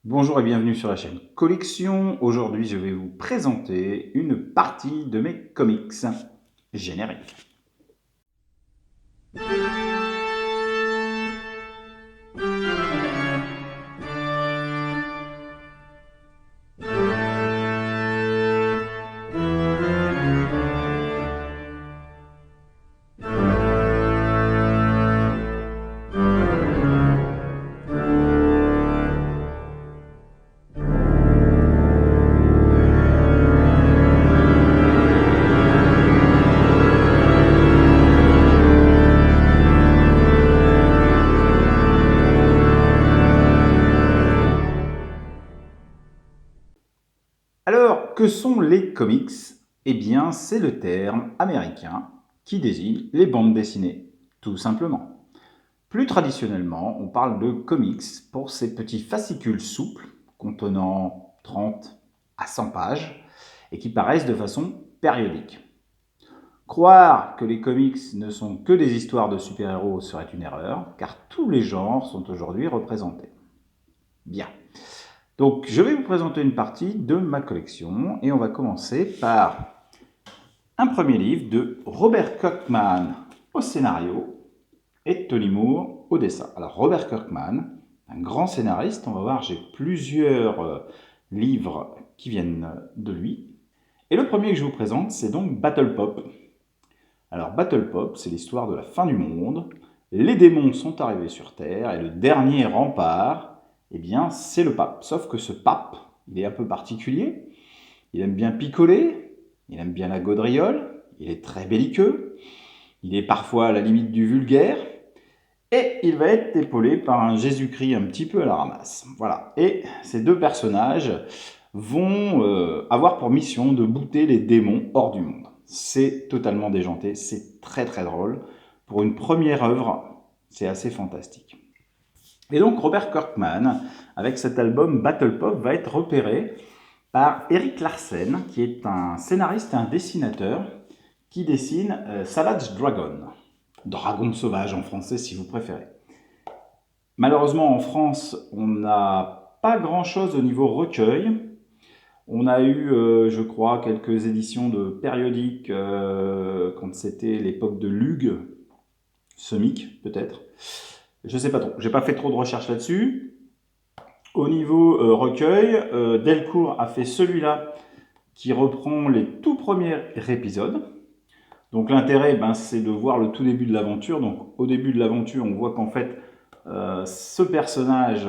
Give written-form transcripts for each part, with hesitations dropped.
Bonjour et bienvenue sur la chaîne Collection. Aujourd'hui, je vais vous présenter une partie de mes comics génériques. Alors, que sont les comics? Eh bien, c'est le terme américain qui désigne les bandes dessinées, tout simplement. Plus traditionnellement, on parle de comics pour ces petits fascicules souples contenant 30 à 100 pages et qui paraissent de façon périodique. Croire que les comics ne sont que des histoires de super-héros serait une erreur, car tous les genres sont aujourd'hui représentés. Bien. Donc, je vais vous présenter une partie de ma collection, et on va commencer par un premier livre de Robert Kirkman au scénario et Tony Moore au dessin. Alors, Robert Kirkman, un grand scénariste, on va voir, j'ai plusieurs livres qui viennent de lui. Et le premier que je vous présente, c'est donc Battle Pop. Alors, Battle Pop, c'est l'histoire de la fin du monde. Les démons sont arrivés sur Terre et le dernier rempart, eh bien, c'est le pape. Sauf que ce pape, il est un peu particulier. Il aime bien picoler, il aime bien la gaudriole, il est très belliqueux, il est parfois à la limite du vulgaire, et il va être épaulé par un Jésus-Christ un petit peu à la ramasse. Voilà. Et ces deux personnages vont avoir pour mission de bouter les démons hors du monde. C'est totalement déjanté, c'est très très drôle. Pour une première œuvre, c'est assez fantastique. Et donc Robert Kirkman, avec cet album Battle Pop, va être repéré par Erik Larsen, qui est un scénariste et un dessinateur qui dessine Savage Dragon. Dragon sauvage en français si vous préférez. Malheureusement en France, on n'a pas grand-chose au niveau recueil. On a eu, je crois, quelques éditions de périodiques quand c'était l'époque de Lug, Semic peut-être. Je ne sais pas trop, j'ai pas fait trop de recherches là-dessus. Au niveau recueil, Delcourt a fait celui-là qui reprend les tout premiers épisodes. Donc l'intérêt, c'est de voir le tout début de l'aventure. Donc au début de l'aventure, on voit qu'en fait, ce personnage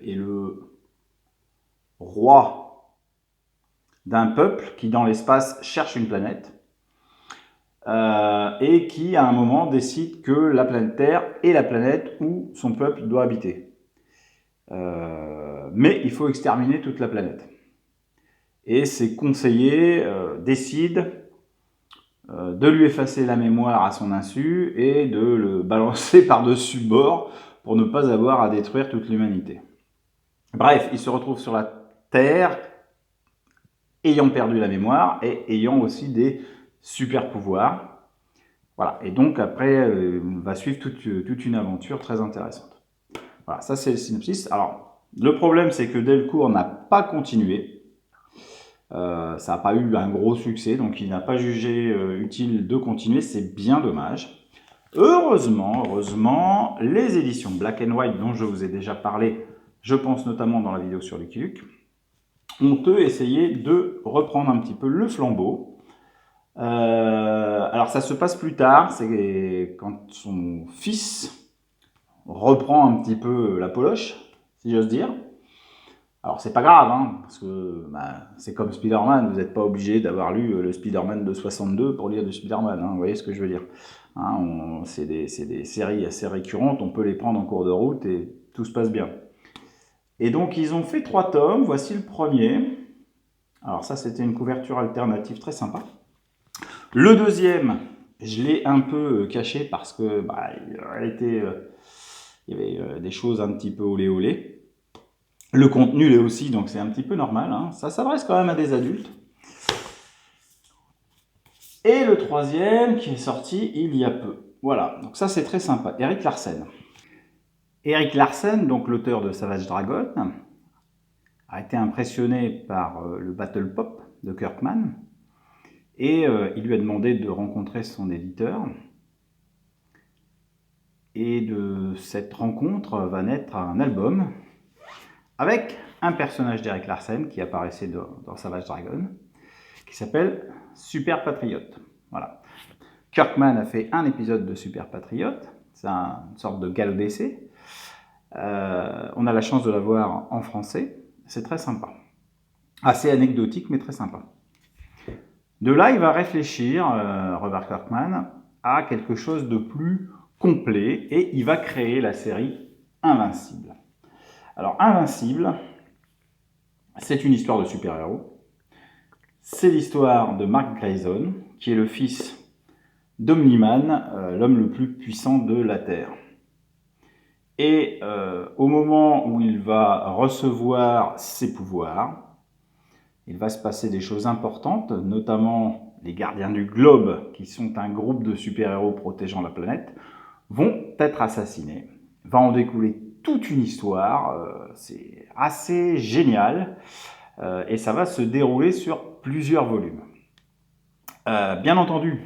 est le roi d'un peuple qui, dans l'espace, cherche une planète et qui, à un moment, décide que la planète Terre est la planète où son peuple doit habiter. Mais il faut exterminer toute la planète. Et ses conseillers décident de lui effacer la mémoire à son insu et de le balancer par-dessus bord pour ne pas avoir à détruire toute l'humanité. Bref, il se retrouve sur la Terre ayant perdu la mémoire et ayant aussi des super pouvoirs. Voilà, et donc après, va suivre toute une aventure très intéressante. Voilà, ça c'est le synopsis. Alors, le problème c'est que Delcourt n'a pas continué. Ça n'a pas eu un gros succès, donc il n'a pas jugé utile de continuer, c'est bien dommage. Heureusement, les éditions Black and White, dont je vous ai déjà parlé, je pense notamment dans la vidéo sur Lucky Luke, ont eux essayé de reprendre un petit peu le flambeau. Alors ça se passe plus tard, c'est quand son fils reprend un petit peu la poloche, si j'ose dire. Alors c'est pas grave, parce que c'est comme Spider-Man, vous n'êtes pas obligé d'avoir lu le Spider-Man de 62 pour lire du Spider-Man, vous voyez ce que je veux dire. C'est des séries assez récurrentes, on peut les prendre en cours de route et tout se passe bien. Et donc ils ont fait 3 tomes, voici le premier. Alors ça c'était une couverture alternative très sympa. Le deuxième, je l'ai un peu caché parce que il y avait des choses un petit peu olé olé. Le contenu l'est aussi, donc c'est un petit peu normal. Ça s'adresse quand même à des adultes. Et le troisième qui est sorti il y a peu. Voilà, donc ça c'est très sympa. Erik Larsen. Erik Larsen, donc l'auteur de Savage Dragon, a été impressionné par le Battle Pop de Kirkman et il lui a demandé de rencontrer son éditeur. Et de cette rencontre va naître un album avec un personnage d'Erik Larsen qui apparaissait dans Savage Dragon, qui s'appelle Super Patriot. Voilà. Kirkman a fait un épisode de Super Patriot, c'est une sorte de galop d'essai. On a la chance de la voir en français, c'est très sympa. Assez anecdotique, mais très sympa. De là, il va réfléchir, Robert Kirkman, à quelque chose de plus complet et il va créer la série Invincible. Alors, Invincible, c'est une histoire de super-héros. C'est l'histoire de Mark Grayson, qui est le fils d'Omni-Man, l'homme le plus puissant de la Terre. Et au moment où il va recevoir ses pouvoirs, il va se passer des choses importantes, notamment les Gardiens du Globe, qui sont un groupe de super-héros protégeant la planète, vont être assassinés. Va en découler toute une histoire, c'est assez génial, et ça va se dérouler sur plusieurs volumes. Bien entendu,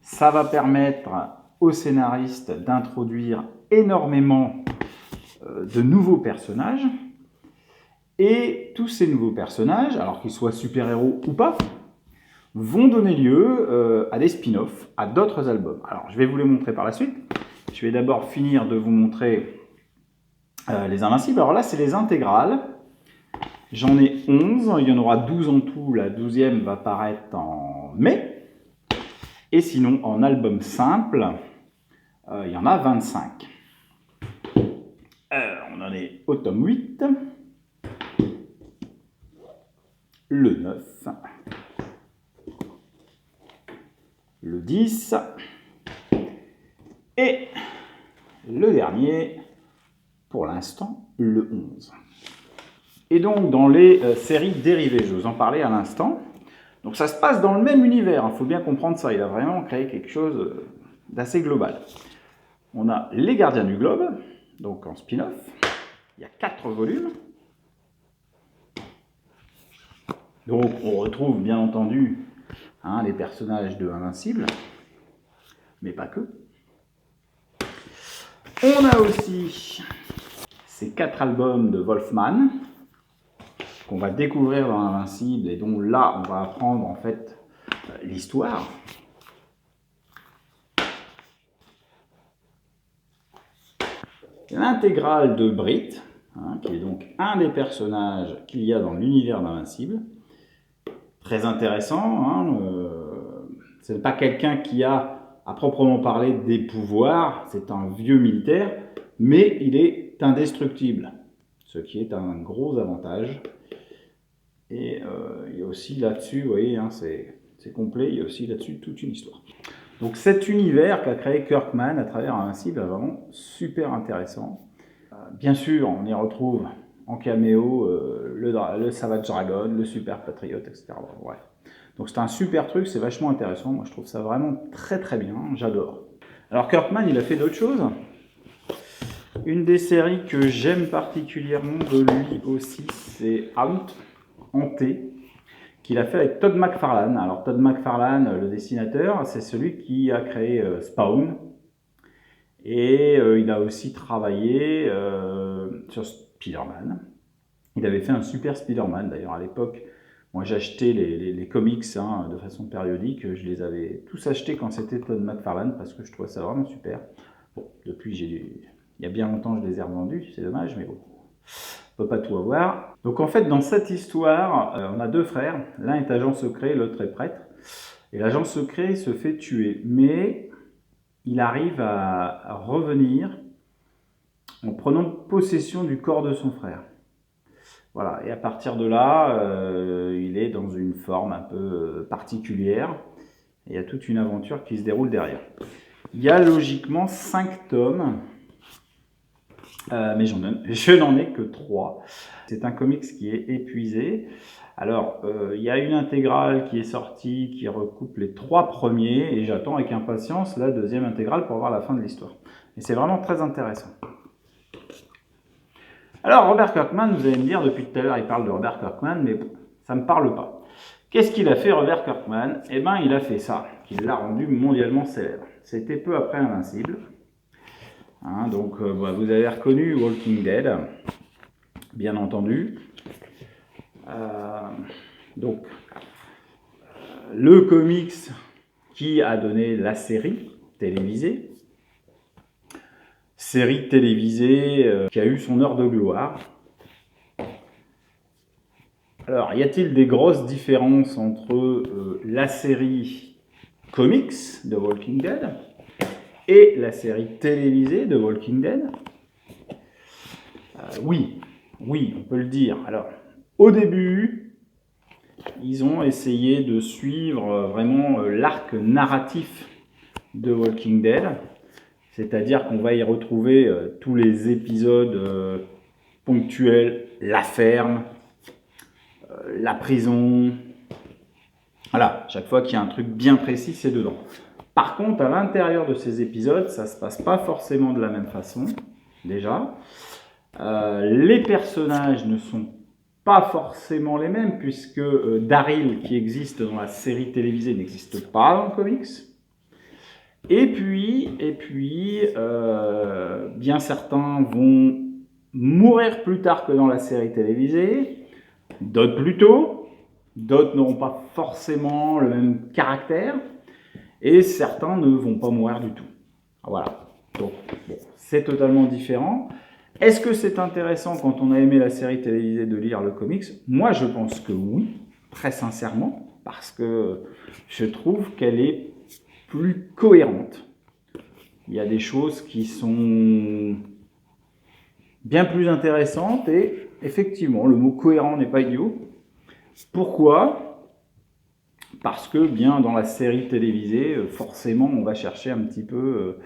ça va permettre aux scénaristes d'introduire énormément de nouveaux personnages, et tous ces nouveaux personnages, alors qu'ils soient super-héros ou pas, vont donner lieu à des spin-offs, à d'autres albums. Alors, je vais vous les montrer par la suite. Je vais d'abord finir de vous montrer les Invincibles. Alors là, c'est les intégrales. J'en ai 11, il y en aura 12 en tout. La 12e va paraître en mai. Et sinon, en album simple, il y en a 25. On en est au tome 8, le 9, le 10 et le dernier, pour l'instant, le 11. Et donc, dans les séries dérivées, je vous en parlais à l'instant, donc ça se passe dans le même univers, il faut bien comprendre ça, il a vraiment créé quelque chose d'assez global. On a les Gardiens du Globe, donc en spin-off, il y a 4 volumes. Donc on retrouve bien entendu les personnages de Invincible, mais pas que. On a aussi ces 4 albums de Wolfman, qu'on va découvrir dans Invincible, et dont là, on va apprendre en fait l'histoire. L'intégrale de Brit, qui est donc un des personnages qu'il y a dans l'univers d'Invincible. Très intéressant, ce n'est pas quelqu'un qui a, à proprement parler, des pouvoirs, c'est un vieux militaire, mais il est indestructible, ce qui est un gros avantage. Et il y a aussi là-dessus, vous voyez, c'est complet, il y a aussi là-dessus toute une histoire. Donc cet univers qu'a créé Kirkman à travers Invincible est vraiment super intéressant. Bien sûr, on y retrouve en caméo le Savage Dragon, le Super Patriot, etc. Bref. Donc c'est un super truc, c'est vachement intéressant. Moi je trouve ça vraiment très très bien, j'adore. Alors Kirkman, il a fait d'autres choses. Une des séries que j'aime particulièrement de lui aussi, c'est Out, Hanté, qu'il a fait avec Todd McFarlane. Alors Todd McFarlane, le dessinateur, c'est celui qui a créé Spawn. Et il a aussi travaillé sur Spider-Man. Il avait fait un super Spider-Man, d'ailleurs à l'époque. Moi j'achetais les comics de façon périodique. Je les avais tous achetés quand c'était Todd McFarlane parce que je trouvais ça vraiment super. Bon, depuis il y a bien longtemps je les ai revendus, c'est dommage, mais bon. On ne peut pas tout avoir. Donc en fait, dans cette histoire, on a 2 frères. L'un est agent secret, l'autre est prêtre. Et l'agent secret se fait tuer. Mais il arrive à revenir en prenant possession du corps de son frère. Voilà. Et à partir de là, il est dans une forme un peu particulière. Et il y a toute une aventure qui se déroule derrière. Il y a logiquement 5 tomes. Mais je n'en ai que 3. C'est un comics qui est épuisé. Alors, il y a une intégrale qui est sortie, qui recoupe les 3 premiers, et j'attends avec impatience la 2e intégrale pour voir la fin de l'histoire. Et c'est vraiment très intéressant. Alors, Robert Kirkman, vous allez me dire, depuis tout à l'heure, il parle de Robert Kirkman, mais ça ne me parle pas. Qu'est-ce qu'il a fait, Robert Kirkman? Eh bien, il a fait ça, qu'il l'a rendu mondialement célèbre. C'était peu après Invincible. Hein, donc, vous avez reconnu Walking Dead, bien entendu. Donc, le comics qui a donné la série télévisée. Série télévisée qui a eu son heure de gloire. Alors, y a-t-il des grosses différences entre la série comics de Walking Dead et la série télévisée de Walking Dead? Oui, on peut le dire. Alors, au début, ils ont essayé de suivre vraiment l'arc narratif de Walking Dead, c'est-à-dire qu'on va y retrouver tous les épisodes ponctuels, la ferme, la prison. Voilà, chaque fois qu'il y a un truc bien précis, c'est dedans. Par contre, à l'intérieur de ces épisodes, ça ne se passe pas forcément de la même façon, déjà. Les personnages ne sont pas forcément les mêmes, puisque Daryl, qui existe dans la série télévisée, n'existe pas dans le comics. Et puis bien certains vont mourir plus tard que dans la série télévisée, d'autres plus tôt, d'autres n'auront pas forcément le même caractère, et certains ne vont pas mourir du tout. Voilà, donc bon, c'est totalement différent. Est-ce que c'est intéressant quand on a aimé la série télévisée de lire le comics? Moi je pense que oui, très sincèrement, parce que je trouve qu'elle est plus cohérente. Il y a des choses qui sont bien plus intéressantes et effectivement, le mot cohérent n'est pas idiot. Pourquoi? Parce que bien dans la série télévisée, forcément, on va chercher un petit peu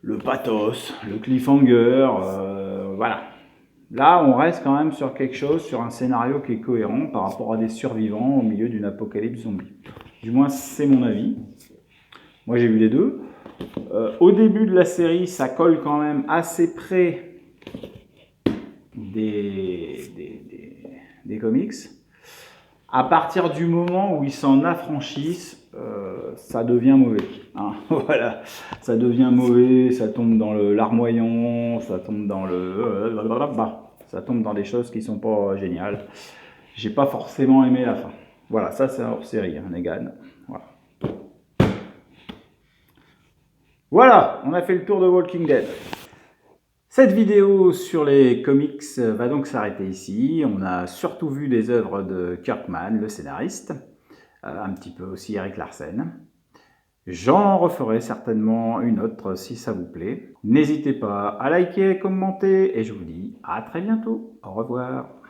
le pathos, le cliffhanger, voilà. Là, on reste quand même sur quelque chose, sur un scénario qui est cohérent par rapport à des survivants au milieu d'une apocalypse zombie. Du moins, c'est mon avis. Moi, j'ai vu les deux. Au début de la série, ça colle quand même assez près des comics. À partir du moment où ils s'en affranchissent, ça devient mauvais. Hein. Voilà, ça devient mauvais, ça tombe dans le larmoyant, ça tombe dans ça tombe dans des choses qui sont pas géniales. J'ai pas forcément aimé la fin. Voilà, ça c'est hors série, hein, Negan. Voilà. Voilà, on a fait le tour de Walking Dead. Cette vidéo sur les comics va donc s'arrêter ici. On a surtout vu les œuvres de Kirkman, le scénariste, un petit peu aussi Erik Larsen. J'en referai certainement une autre si ça vous plaît. N'hésitez pas à liker, commenter et je vous dis à très bientôt. Au revoir.